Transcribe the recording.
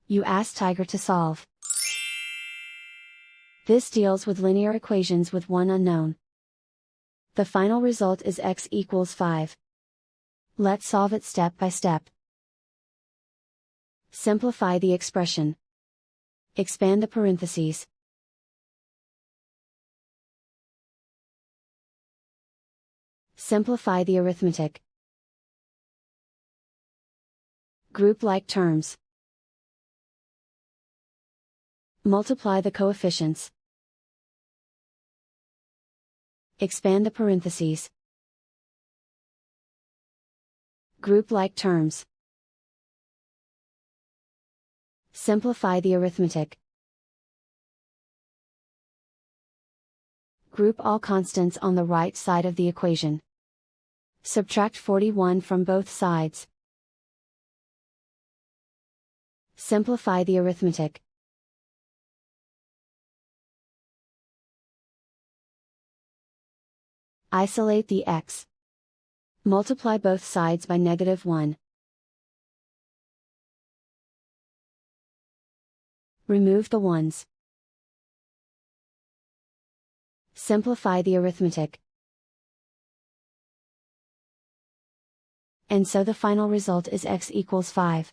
You ask Tiger to solve. This deals with linear equations with one unknown. The final result is x equals 5. Let's solve it step by step. Simplify the expression. Expand the parentheses. Simplify the arithmetic. Group like terms. Multiply the coefficients. Expand the parentheses. Group like terms. Simplify the arithmetic. Group all constants on the right side of the equation. Subtract 41 from both sides. Simplify the arithmetic. Isolate the x. Multiply both sides by -1. Remove the ones. Simplify the arithmetic. And so the final result is x equals 5.